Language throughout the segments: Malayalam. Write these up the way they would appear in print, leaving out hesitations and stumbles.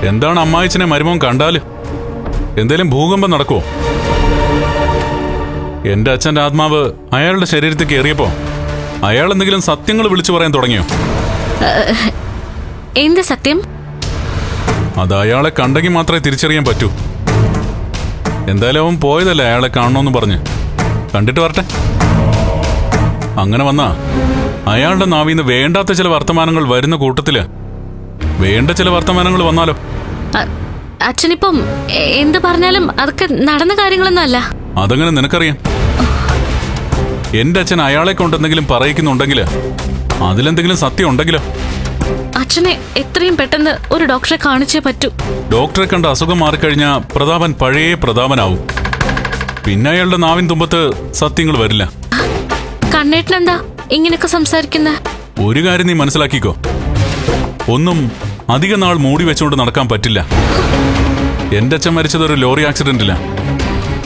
എന്താണ് അമ്മായിച്ചനെ മരുമോൻ കണ്ടാല്? എന്തേലും ഭൂകമ്പം നടക്കുവോ? എന്റെ അച്ഛൻ്റെ ആത്മാവ് അയാളുടെ ശരീരത്തിൽ കയറിയപ്പോ അയാൾ എന്തെങ്കിലും സത്യങ്ങൾ വിളിച്ചു പറയാൻ തുടങ്ങിയോ? എന്ത് സത്യം? അത് അയാളെ കണ്ടെങ്കിൽ മാത്രമേ തിരിച്ചറിയാൻ പറ്റൂ. എന്തായാലും അവൻ പോയതല്ലേ അയാളെ കാണണമെന്ന് പറഞ്ഞ്. കണ്ടിട്ട് വരട്ടെ. അങ്ങനെ വന്നാ അയാളുടെ നാവിന്ന് വേണ്ടാത്ത ചില വർത്തമാനങ്ങൾ വരുന്ന കൂട്ടത്തില് വേണ്ട ചില വർത്തമാനങ്ങൾ വന്നാലോ? അച്ഛനിപ്പം എന്ത് പറഞ്ഞാലും അതൊക്കെ നടന്ന കാര്യങ്ങളൊന്നും അല്ല. അതങ്ങനെ നിനക്കറിയാം. എന്റെ അച്ഛൻ അയാളെ കൊണ്ടെന്തെങ്കിലും പറയിക്കുന്നുണ്ടെങ്കിൽ അതിലെന്തെങ്കിലും സത്യം ഉണ്ടെങ്കിലോ? അച്ഛനെ എത്രയും പെട്ടെന്ന് ഒരു ഡോക്ടറെ കാണിച്ചേ പറ്റൂ. ഡോക്ടറെ കണ്ട് അസുഖം മാറിക്കഴിഞ്ഞാ പ്രതാപൻ പഴയ പ്രതാപനാവും. പിന്നെ അയാളുടെ നാവിൻ തുമ്പത്ത് സത്യങ്ങൾ വരില്ല. കണ്ണേട്ടനെന്താ ഇങ്ങനെയൊക്കെ സംസാരിക്കുന്ന? ഒരു കാര്യം നീ മനസ്സിലാക്കിക്കോ, ഒന്നും അധിക നാൾ മൂടി വെച്ചുകൊണ്ട് നടക്കാൻ പറ്റില്ല. എന്റെ അച്ഛൻ മരിച്ചത് ഒരു ലോറി ആക്സിഡന്റില്ല.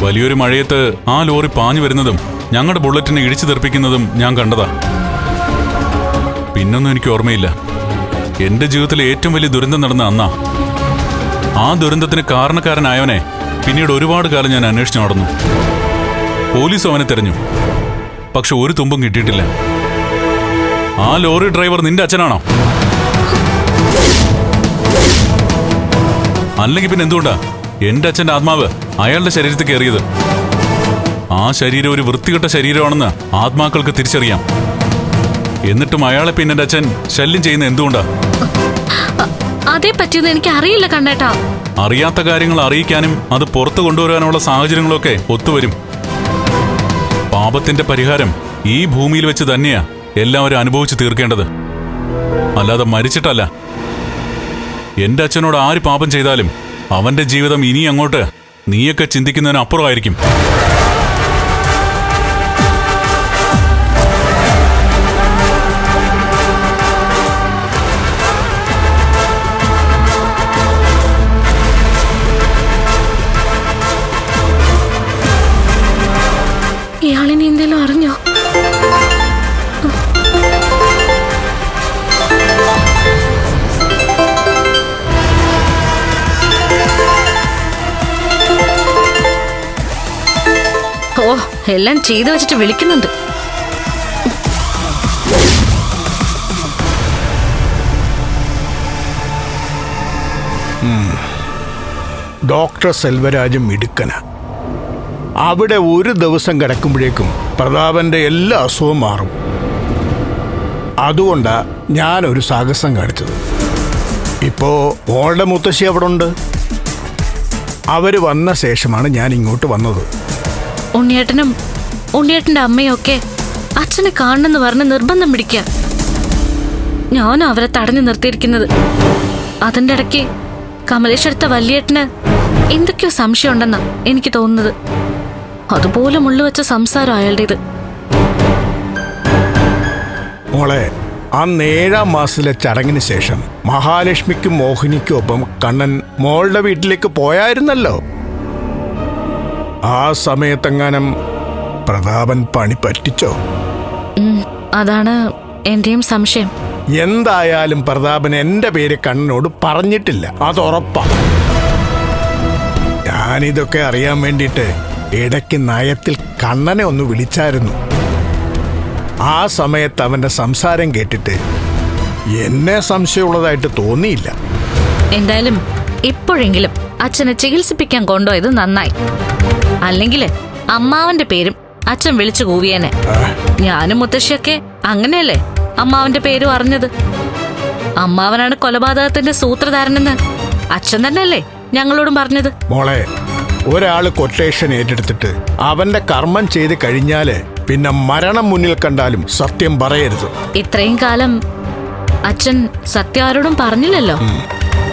വലിയൊരു മഴയത്ത് ആ ലോറി പാഞ്ഞു വരുന്നതും ഞങ്ങളുടെ ബുള്ളറ്റിനെ ഇടിച്ചു തെറിപ്പിക്കുന്നതും ഞാൻ കണ്ടതാ. പിന്നൊന്നും എനിക്ക് ഓർമ്മയില്ല. എന്റെ ജീവിതത്തിലെ ഏറ്റവും വലിയ ദുരന്തം നടന്ന അന്നാ. ആ ദുരന്തത്തിന് കാരണക്കാരനായവനെ പിന്നീട് ഒരുപാട് കാലം ഞാൻ അന്വേഷിച്ചു നടന്നു. പോലീസ് അവനെ തെരഞ്ഞു, പക്ഷെ ഒരു തുമ്പും കിട്ടിയിട്ടില്ല. ആ ലോറി ഡ്രൈവർ നിന്റെ അച്ഛനാണോ? അല്ലെങ്കിൽ പിന്നെ എന്തുകൊണ്ടാ എന്റെ അച്ഛന്റെ ആത്മാവ് അയാളുടെ ശരീരത്തിൽ കയറിയത്? ആ ശരീരം ഒരു വൃത്തികെട്ട ശരീരമാണെന്ന് ആത്മാക്കൾക്ക് തിരിച്ചറിയാം. എന്നിട്ടും അയാളെ പിന്നെ എന്റെ അച്ഛൻ ശല്യം ചെയ്യുന്ന എന്തുകൊണ്ടാ? അതേ പറ്റിയെന്ന് എനിക്ക് അറിയില്ല കണ്ണേട്ടാ. അറിയാത്ത കാര്യങ്ങൾ അറിയിക്കാനും അത് പുറത്തു കൊണ്ടുവരാനുള്ള സാഹചര്യങ്ങളൊക്കെ ഒത്തുവരും. പാപത്തിന്റെ പരിഹാരം ഈ ഭൂമിയിൽ വെച്ച് തന്നെയാ എല്ലാവരും അനുഭവിച്ചു തീർക്കേണ്ടത്, അല്ലാതെ മരിച്ചിട്ടല്ല. എന്റെ അച്ഛനോട് ആര് പാപം ചെയ്താലും അവന്റെ ജീവിതം ഇനി അങ്ങോട്ട് നീയൊക്കെ ചിന്തിക്കുന്നതിനപ്പുറമായിരിക്കും. ഇയാളിനി എന്തേലും അറിഞ്ഞോ? ഓ, എല്ലാം ചെയ്തു വെച്ചിട്ട് വിളിക്കുന്നുണ്ട്. ഡോക്ടർ സെൽവരാജും മിടുക്കന. അവിടെ ഒരു ദിവസം കിടക്കുമ്പോഴേക്കും പ്രതാപന്റെ എല്ലാ അസുഖവും മാറും. അതുകൊണ്ടാ ഞാനൊരു സാഹസം കാണിച്ചത്. ഇപ്പോ മോളുടെ മുത്തശ്ശി അവിടെ ഉണ്ട്. അവര് വന്ന ശേഷമാണ് ഞാൻ ഇങ്ങോട്ട് വന്നത്. ഉണ്ണിയേട്ടനും ഉണ്ണിയേട്ടന്റെ അമ്മയും ഒക്കെ അച്ഛനെ കാണണമെന്ന് പറഞ്ഞ് നിർബന്ധം പിടിക്കുക. ഞാനും അവരെ തടഞ്ഞു നിർത്തിയിരിക്കുന്നത്. അതിൻ്റെ ഇടയ്ക്ക് കമലേശ്വരത്തെ വല്യേട്ടന് എന്തൊക്കെയോ സംശയം ഉണ്ടെന്നാ എനിക്ക് തോന്നുന്നത്. അതുപോലെ മുള്ളുവെച്ച സംസാരം അയാളുടേത്. മോളെ, അന്ന് 7-ാം മാസത്തിലെ ചടങ്ങിന് ശേഷം മഹാലക്ഷ്മിക്കും മോഹിനിക്കും ഒപ്പം കണ്ണൻ മോളുടെ വീട്ടിലേക്ക് പോയായിരുന്നല്ലോ. ആ സമയത്തെങ്ങാനും പ്രതാപൻ പണി പറ്റിച്ചോ? അതാണ് എന്റെയും സംശയം. എന്തായാലും പ്രതാപൻ എന്റെ പേര് കണ്ണനോട് പറഞ്ഞിട്ടില്ല, അതുറപ്പാ. ഞാനിതൊക്കെ അറിയാൻ വേണ്ടിയിട്ട് ഇടയ്ക്ക് നയത്തിൽ കണ്ണനെ ഒന്ന് വിളിച്ചായിരുന്നു. ആ സമയത്ത് അവന്റെ സംസാരം കേട്ടിട്ട് എന്നെ സംശയമുള്ളതായിട്ട് തോന്നിയില്ല. എന്തായാലും ഇപ്പോഴെങ്കിലും അച്ഛനെ ചികിത്സിപ്പിക്കാൻ കൊണ്ടുപോയത് നന്നായി. അല്ലെങ്കിൽ അമ്മാവന്റെ പേരും അച്ഛൻ വിളിച്ചു കൂവിയേനെ. ഞാനും മുത്തശ്ശിയൊക്കെ അങ്ങനെയല്ലേ അമ്മാവന്റെ പേരും അറിഞ്ഞത്. അമ്മാവനാണ് കൊലപാതകത്തിന്റെ സൂത്രധാരനെന്ന് അച്ഛൻ തന്നെയല്ലേ ഞങ്ങളോടും പറഞ്ഞത്. മോളെ, ഒരാള് കൊട്ടേഷൻ ഏറ്റെടുത്തിട്ട് അവന്റെ കർമ്മം ചെയ്ത് കഴിഞ്ഞാല് പിന്നെ മരണം മുന്നിൽ കണ്ടാലും സത്യം പറയരുത്. ഇത്രയും കാലം അച്ഛൻ സത്യം ആരോടും പറഞ്ഞില്ലല്ലോ.